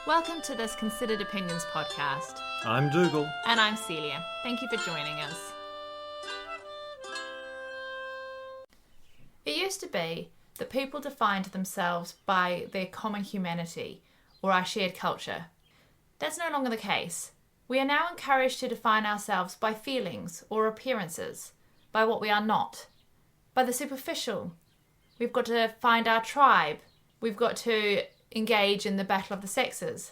Welcome to this Considered Opinions podcast. I'm Dougal. And I'm Celia. Thank you for joining us. It used to be that people defined themselves by their common humanity or our shared culture. That's no longer the case. We are now encouraged to define ourselves by feelings or appearances, by what we are not, by the superficial. We've got to find our tribe. We've got to engage in the battle of the sexes.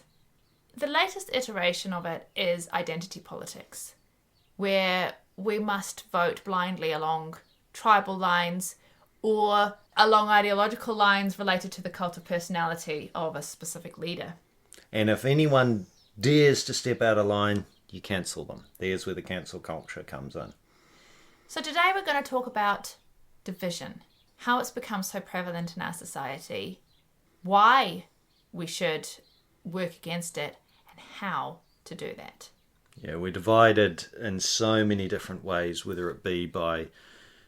The latest iteration of it is identity politics, where we must vote blindly along tribal lines or along ideological lines related to the cult of personality of a specific leader. And if anyone dares to step out of line, you cancel them. There's where the cancel culture comes in. So today we're going to talk about division, how it's become so prevalent in our society, why we should work against it, and how to do that. Yeah, we're divided in so many different ways, whether it be by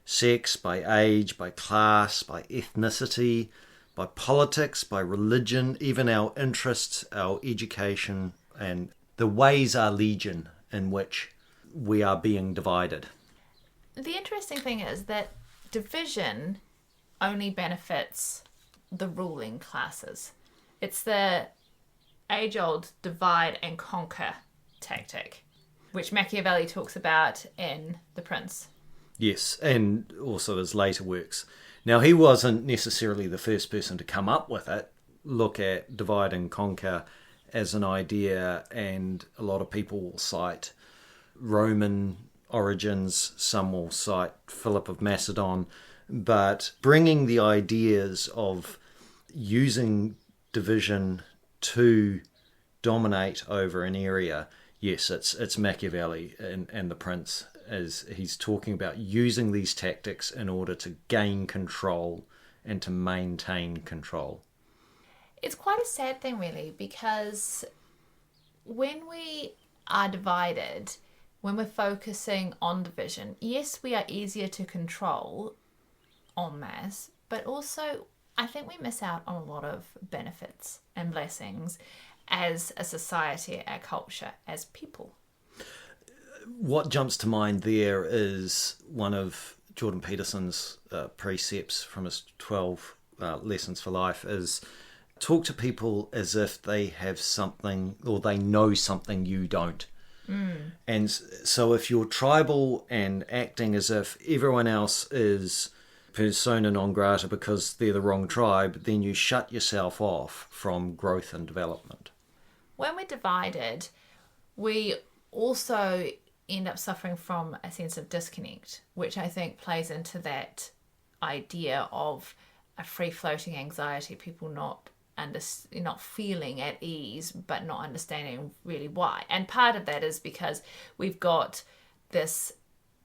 sex, by age, by class, by ethnicity, by politics, by religion, even our interests, our education, and the ways are legion in which we are being divided. The interesting thing is that division only benefits the ruling classes. It's the age-old divide and conquer tactic, which Machiavelli talks about in The Prince. Yes, and also his later works. Now, he wasn't necessarily the first person to come up with it. Look at divide and conquer as an idea, and a lot of people will cite Roman origins, some will cite Philip of Macedon, but bringing the ideas of using division to dominate over an area, yes, it's Machiavelli and The Prince, as he's talking about using these tactics in order to gain control and to maintain control. It's quite a sad thing, really, because when we are divided, when we're focusing on division, yes, we are easier to control en masse, but also I think we miss out on a lot of benefits and blessings as a society, a culture, as people. What jumps to mind there is one of Jordan Peterson's precepts from his 12 Lessons for Life is talk to people as if they have something or they know something you don't. And so if you're tribal and acting as if everyone else is persona non grata because they're the wrong tribe, then you shut yourself off from growth and development. When we're divided, we also end up suffering from a sense of disconnect, which I think plays into that idea of a free-floating anxiety, people not feeling at ease, but not understanding really why. And part of that is because we've got this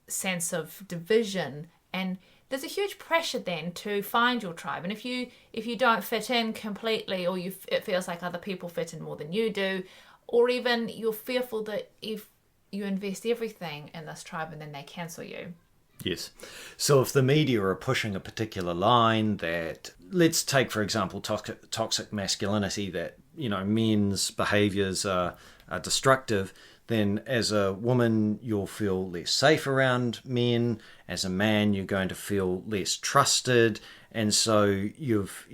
sense of division, and there's a huge pressure then to find your tribe. And if you don't fit in completely, or it feels like other people fit in more than you do, or even you're fearful that if you invest everything in this tribe and then they cancel you. Yes. So if the media are pushing a particular line that, let's take, for example, toxic masculinity, that, men's behaviours are destructive, then as a woman, you'll feel less safe around men. As a man, you're going to feel less trusted. And so you've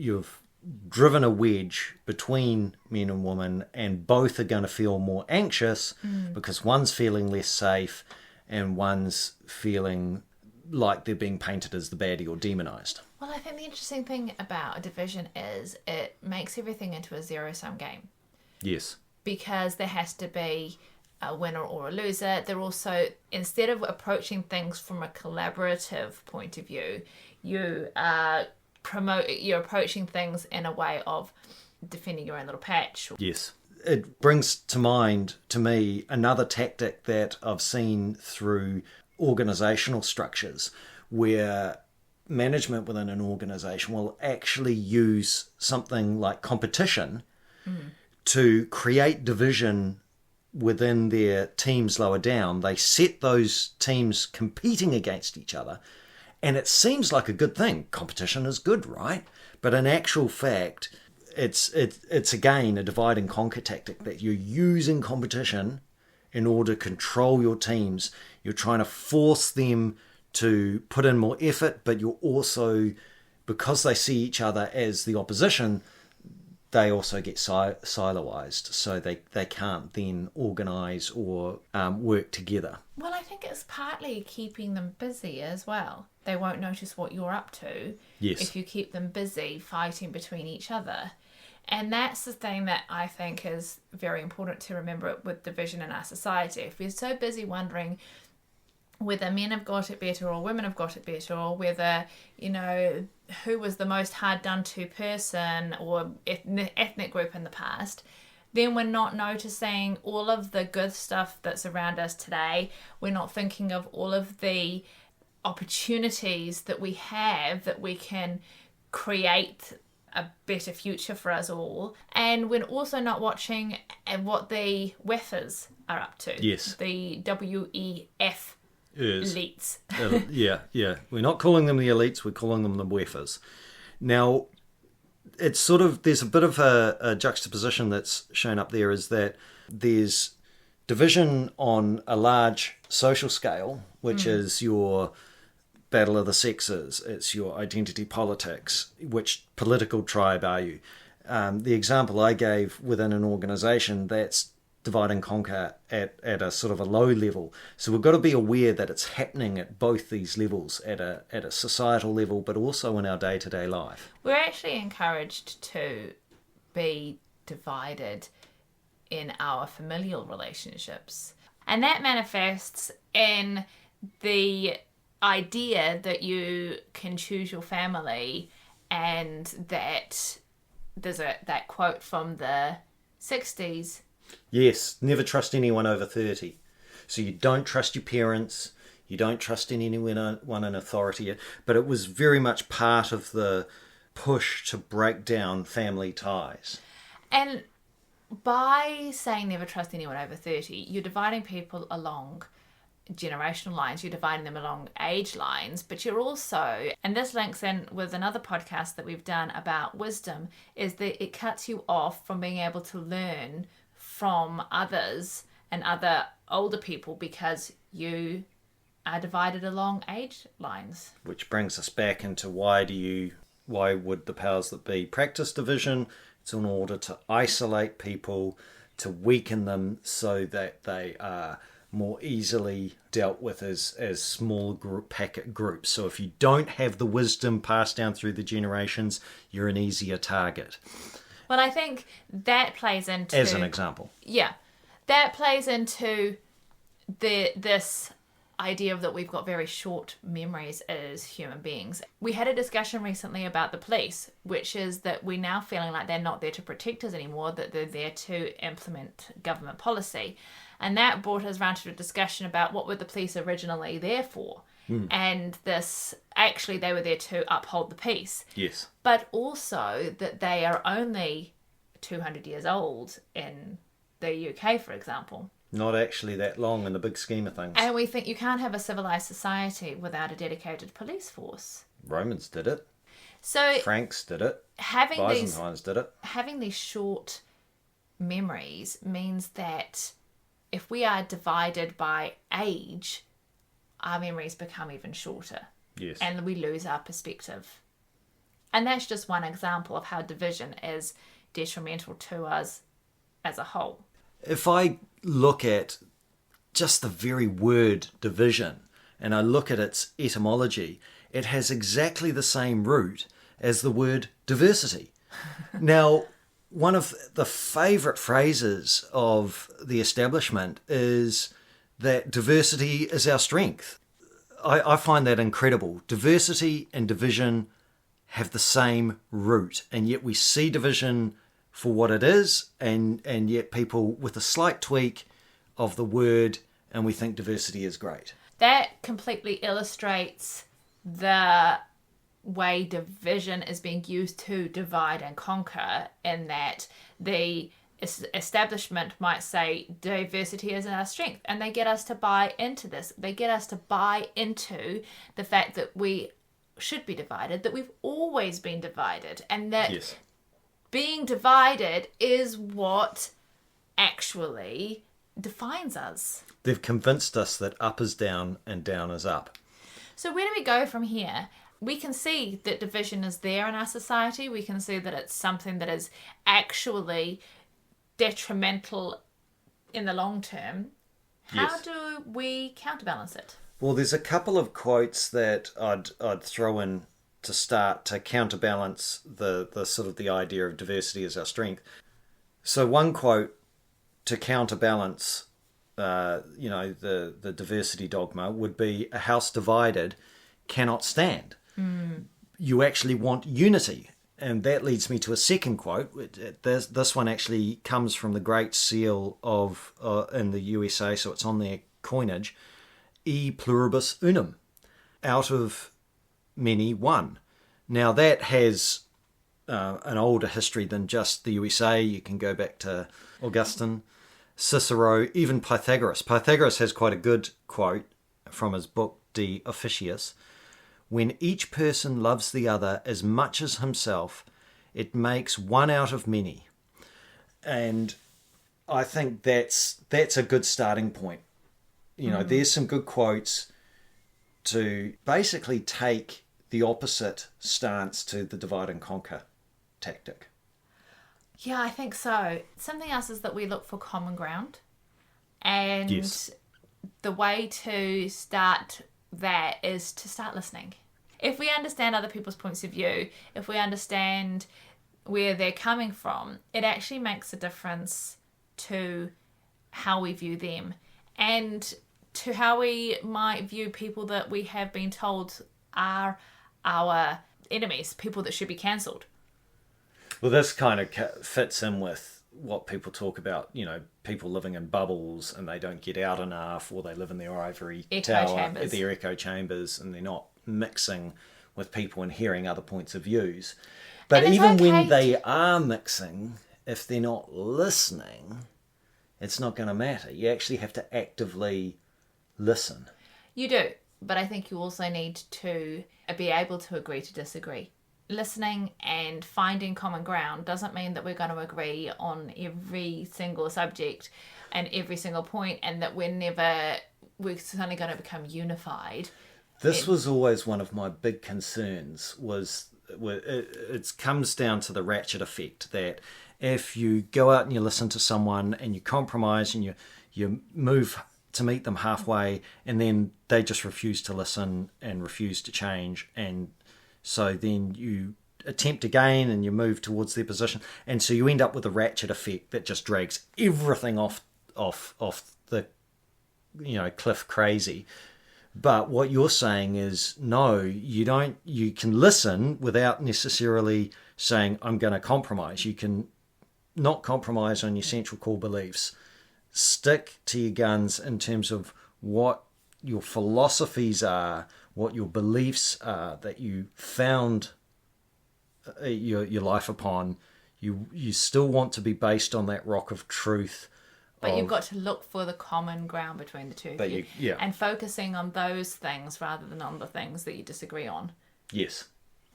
driven a wedge between men and women, and both are going to feel more anxious because one's feeling less safe and one's feeling like they're being painted as the baddie or demonized. Well, I think the interesting thing about a division is it makes everything into a zero-sum game. Yes. Because there has to be a winner or a loser. They're also, instead of approaching things from a collaborative point of view, you're approaching things in a way of defending your own little patch. Yes. It brings to mind, to me, another tactic that I've seen through organizational structures where management within an organization will actually use something like competition to create division within their teams lower down. They set those teams competing against each other, and it seems like a good thing. Competition is good, right? But in actual fact, it's again a divide and conquer tactic that you're using competition in order to control your teams. You're trying to force them to put in more effort, but you're also, because they see each other as the opposition, they also get siloized, so they can't then organise or work together. Well, I think it's partly keeping them busy as well. They won't notice what you're up to if you keep them busy fighting between each other. And that's the thing that I think is very important to remember with division in our society. If we're so busy wondering whether men have got it better or women have got it better, or whether, who was the most hard done to person or ethnic group in the past, then we're not noticing all of the good stuff that's around us today. We're not thinking of all of the opportunities that we have that we can create a better future for us all. And we're also not watching what the WEFers are up to. Yes. The WEF elites. Yeah. We're not calling them the elites, we're calling them the WEFers. Now, it's sort of, there's a bit of a juxtaposition that's shown up there, is that there's division on a large social scale, which is your battle of the sexes, it's your identity politics, which political tribe are you? The example I gave within an organisation, that's divide and conquer at a sort of a low level. So we've got to be aware that it's happening at both these levels, at a societal level, but also in our day-to-day life. We're actually encouraged to be divided in our familial relationships. And that manifests in the idea that you can choose your family, and that there's that quote from the 60s. Yes, never trust anyone over 30. So you don't trust your parents, you don't trust anyone in authority, but it was very much part of the push to break down family ties. And by saying never trust anyone over 30, you're dividing people along generational lines, you're dividing them along age lines, but you're also, and this links in with another podcast that we've done about wisdom, is that it cuts you off from being able to learn from others and other older people because you are divided along age lines. Which brings us back into why would the powers that be practice division? It's in order to isolate people, to weaken them so that they are more easily dealt with as small packet groups. So if you don't have the wisdom passed down through the generations, you're an easier target. Well, I think that plays into... As an example. Yeah. That plays into this idea that we've got very short memories as human beings. We had a discussion recently about the police, which is that we're now feeling like they're not there to protect us anymore, that they're there to implement government policy. And that brought us around to a discussion about what were the police originally there for. And actually they were there to uphold the peace. Yes. But also that they are only 200 years old in the UK, for example. Not actually that long in the big scheme of things. And we think you can't have a civilized society without a dedicated police force. Romans did it. So Franks did it. Byzantines did it. Having these short memories means that if we are divided by age, our memories become even shorter. Yes. And we lose our perspective. And that's just one example of how division is detrimental to us as a whole. If I look at just the very word division and I look at its etymology, it has exactly the same root as the word diversity. Now, one of the favourite phrases of the establishment is that diversity is our strength. I find that incredible. Diversity and division have the same root, and yet we see division for what it is, and yet people with a slight tweak of the word, and we think diversity is great. That completely illustrates the way division is being used to divide and conquer, in that the establishment might say diversity is our strength, and they get us to buy into this. They get us to buy into the fact that we should be divided, that we've always been divided, and that being divided is what actually defines us. They've convinced us that up is down and down is up. So where do we go from here? We can see that division is there in our society. We can see that it's something that is actually detrimental in the long term. How Yes. do we counterbalance it? Well, there's a couple of quotes that I'd throw in to start to counterbalance the sort of the idea of diversity as our strength. So one quote to counterbalance, the diversity dogma would be, "A house divided cannot stand." You actually want unity. And that leads me to a second quote. This one actually comes from the Great Seal of in the USA, so it's on their coinage. E pluribus unum. Out of many, one. Now that has an older history than just the USA. You can go back to Augustine, Cicero, even Pythagoras. Pythagoras has quite a good quote from his book De Officiis. "When each person loves the other as much as himself, it makes one out of many." And I think that's a good starting point. There's some good quotes to basically take the opposite stance to the divide and conquer tactic. Yeah, I think so. Something else is that we look for common ground. And Yes. the way to start that is to start listening. If we understand other people's points of view, if we understand where they're coming from, it actually makes a difference to how we view them and to how we might view people that we have been told are our enemies, people that should be cancelled. Well, this kind of fits in with what people talk about, people living in bubbles and they don't get out enough, or they live in their ivory tower, their echo chambers, and they're not mixing with people and hearing other points of views. But even when they are mixing, if they're not listening, it's not going to matter. You actually have to actively listen. You do, but I think you also need to be able to agree to disagree. Listening and finding common ground doesn't mean that we're going to agree on every single subject and every single point, and that we're suddenly going to become unified. This was always one of my big concerns, it comes down to the ratchet effect, that if you go out and you listen to someone and you compromise and you move to meet them halfway, and then they just refuse to listen and refuse to change, and so then you attempt again and you move towards their position, and so you end up with a ratchet effect that just drags everything off the cliff crazy. But what you're saying is, no, you don't. You can listen without necessarily saying, I'm going to compromise. You can not compromise on your central core beliefs. Stick to your guns in terms of what your philosophies are, what your beliefs are that you found your life upon. You still want to be based on that rock of truth. But you've got to look for the common ground between the two of you. And focusing on those things rather than on the things that you disagree on. Yes.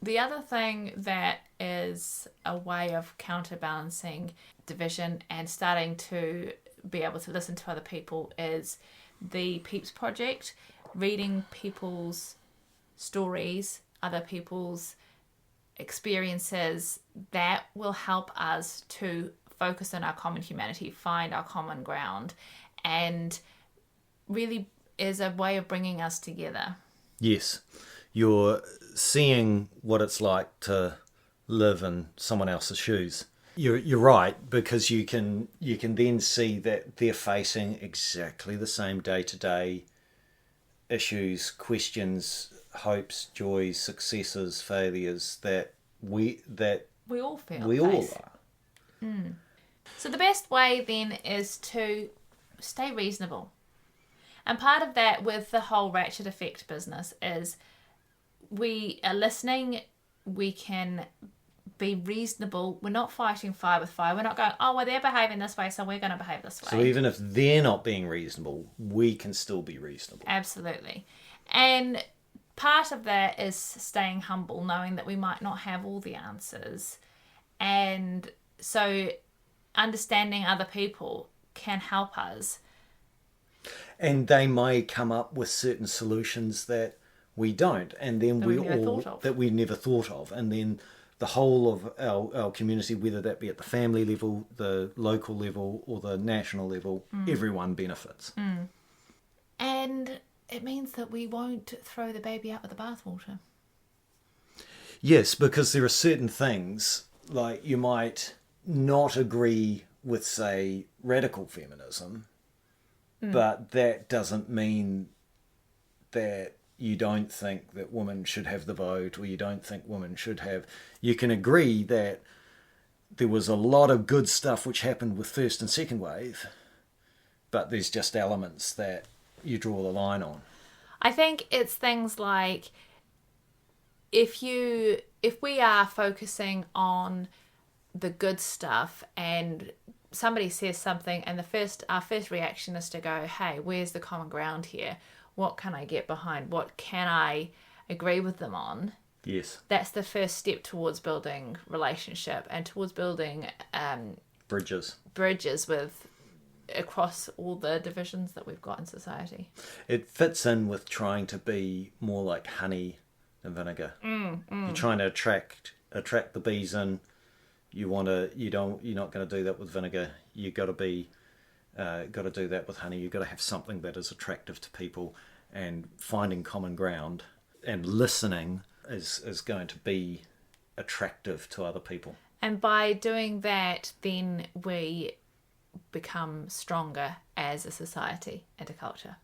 The other thing that is a way of counterbalancing division and starting to be able to listen to other people is the Peeps Project. Reading people's stories, other people's experiences, that will help us to focus on our common humanity, find our common ground, and really is a way of bringing us together. Yes. You're seeing what it's like to live in someone else's shoes. You're right, because you can then see that they're facing exactly the same day-to-day issues, questions, hopes, joys, successes, failures that we all feel. We all are. So the best way then is to stay reasonable. And part of that with the whole ratchet effect business is we are listening, we can be reasonable. We're not fighting fire with fire. We're not going, oh, well, they're behaving this way, so we're going to behave this way. So even if they're not being reasonable, we can still be reasonable. Absolutely. And part of that is staying humble, knowing that we might not have all the answers, And so understanding other people can help us. And they may come up with certain solutions that we don't, and then That we never thought of, and then the whole of our community, whether that be at the family level, the local level, or the national level, everyone benefits. And it means that we won't throw the baby out with the bathwater. Yes, because there are certain things, like you might not agree with, say, radical feminism, but that doesn't mean that you don't think that women should have the vote, or you don't think women should have... You can agree that there was a lot of good stuff which happened with first and second wave, but there's just elements that you draw the line on. I think it's things like if we are focusing on the good stuff and somebody says something and our first reaction is to go, hey, where's the common ground here? What can I get behind? What can I agree with them on? Yes. That's the first step towards building relationship and towards building Bridges with across all the divisions that we've got in society. It fits in with trying to be more like honey than vinegar. You're trying to attract the bees in. You're not going to do that with vinegar. You got to do that with honey. You've got to have something that is attractive to people, and finding common ground and listening is going to be attractive to other people. And by doing that, then we become stronger as a society and a culture.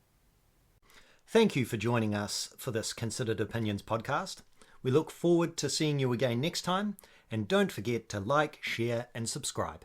Thank you for joining us for this Considered Opinions podcast. We look forward to seeing you again next time, and don't forget to like, share and subscribe.